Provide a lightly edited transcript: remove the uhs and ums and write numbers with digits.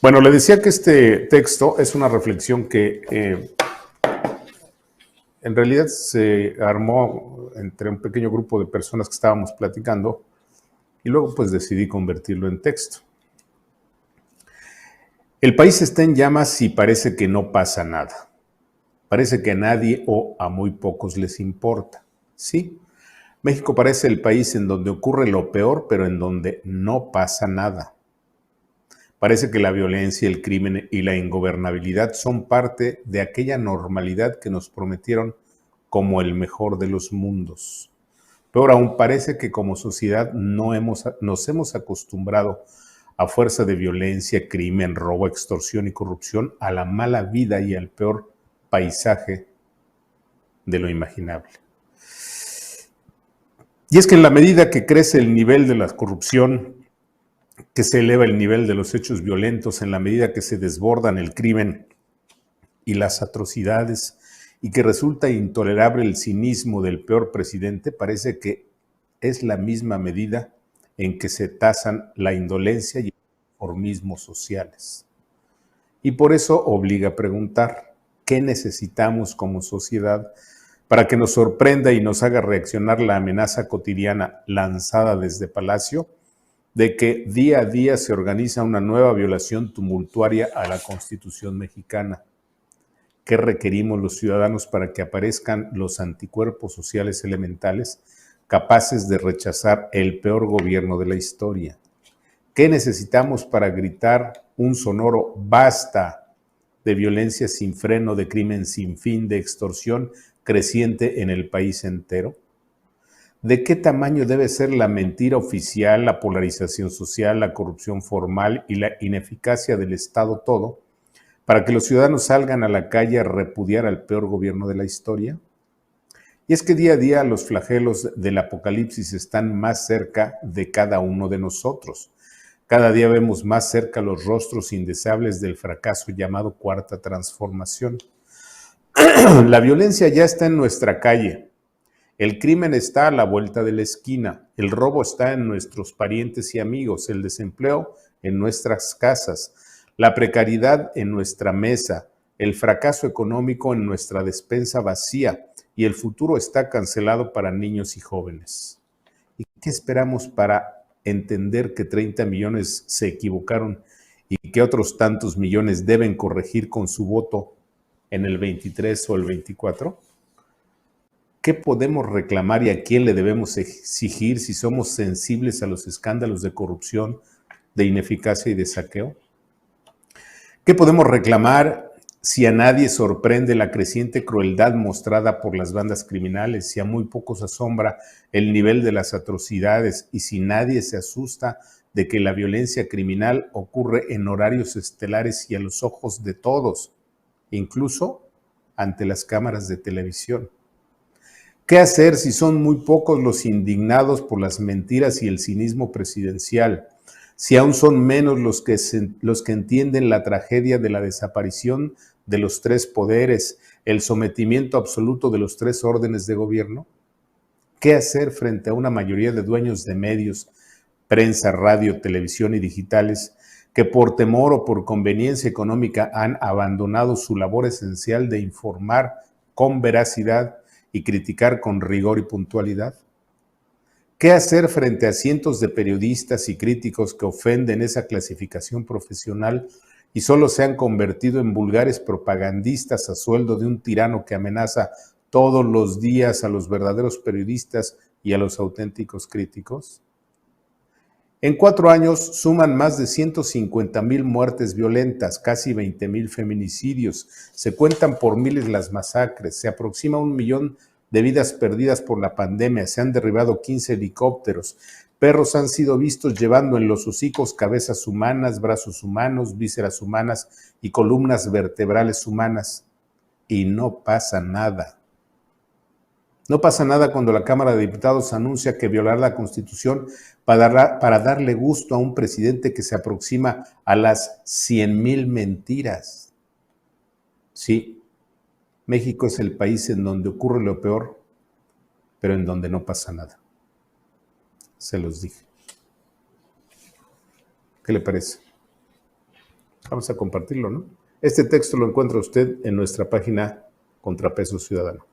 Bueno, le decía que este texto es una reflexión que en realidad se armó entre un pequeño grupo de personas que estábamos platicando y luego pues decidí convertirlo en texto. El país está en llamas y parece que no pasa nada. Parece que a nadie o a muy pocos les importa. Sí, México parece el país en donde ocurre lo peor, pero en donde no pasa nada. Parece que la violencia, el crimen y la ingobernabilidad son parte de aquella normalidad que nos prometieron como el mejor de los mundos. Peor aún, parece que como sociedad nos hemos acostumbrado a fuerza de violencia, crimen, robo, extorsión y corrupción a la mala vida y al peor paisaje de lo imaginable. Y es que en la medida que crece el nivel de la corrupción, que se eleva el nivel de los hechos violentos, en la medida que se desbordan el crimen y las atrocidades, y que resulta intolerable el cinismo del peor presidente, parece que es la misma medida en que se tasan la indolencia y el conformismo sociales. Y por eso obliga a preguntar, ¿qué necesitamos como sociedad para que nos sorprenda y nos haga reaccionar la amenaza cotidiana lanzada desde Palacio de que día a día se organiza una nueva violación tumultuaria a la Constitución mexicana? ¿Qué requerimos los ciudadanos para que aparezcan los anticuerpos sociales elementales capaces de rechazar el peor gobierno de la historia? ¿Qué necesitamos para gritar un sonoro basta de violencia sin freno, de crimen sin fin, de extorsión creciente en el país entero? ¿De qué tamaño debe ser la mentira oficial, la polarización social, la corrupción formal y la ineficacia del Estado todo para que los ciudadanos salgan a la calle a repudiar al peor gobierno de la historia? Y es que día a día los flagelos del apocalipsis están más cerca de cada uno de nosotros. Cada día vemos más cerca los rostros indeseables del fracaso llamado Cuarta Transformación. La violencia ya está en nuestra calle. El crimen está a la vuelta de la esquina. El robo está en nuestros parientes y amigos. El desempleo en nuestras casas. La precariedad en nuestra mesa. El fracaso económico en nuestra despensa vacía. Y el futuro está cancelado para niños y jóvenes. ¿Y qué esperamos para entender que 30 millones se equivocaron y que otros tantos millones deben corregir con su voto en el 23 o el 24? ¿Qué podemos reclamar y a quién le debemos exigir si somos sensibles a los escándalos de corrupción, de ineficacia y de saqueo? ¿Qué podemos reclamar si a nadie sorprende la creciente crueldad mostrada por las bandas criminales, si a muy pocos asombra el nivel de las atrocidades y si nadie se asusta de que la violencia criminal ocurre en horarios estelares y a los ojos de todos, incluso ante las cámaras de televisión? ¿Qué hacer si son muy pocos los indignados por las mentiras y el cinismo presidencial? Si aún son menos los que entienden la tragedia de la desaparición de los tres poderes, el sometimiento absoluto de los tres órdenes de gobierno. ¿Qué hacer frente a una mayoría de dueños de medios, prensa, radio, televisión y digitales, que por temor o por conveniencia económica han abandonado su labor esencial de informar con veracidad y criticar con rigor y puntualidad? ¿Qué hacer frente a cientos de periodistas y críticos que ofenden esa clasificación profesional y solo se han convertido en vulgares propagandistas a sueldo de un tirano que amenaza todos los días a los verdaderos periodistas y a los auténticos críticos? En 4 años suman más de 150,000 muertes violentas, casi 20,000 feminicidios, se cuentan por miles las masacres, se aproxima 1,000,000 de vidas perdidas por la pandemia, se han derribado 15 helicópteros, perros han sido vistos llevando en los hocicos cabezas humanas, brazos humanos, vísceras humanas y columnas vertebrales humanas. Y no pasa nada. No pasa nada cuando la Cámara de Diputados anuncia que violará la Constitución para darle gusto a un presidente que se aproxima a las 100,000 mentiras. Sí, México es el país en donde ocurre lo peor, pero en donde no pasa nada. Se los dije. ¿Qué le parece? Vamos a compartirlo, ¿no? Este texto lo encuentra usted en nuestra página Contrapeso Ciudadano.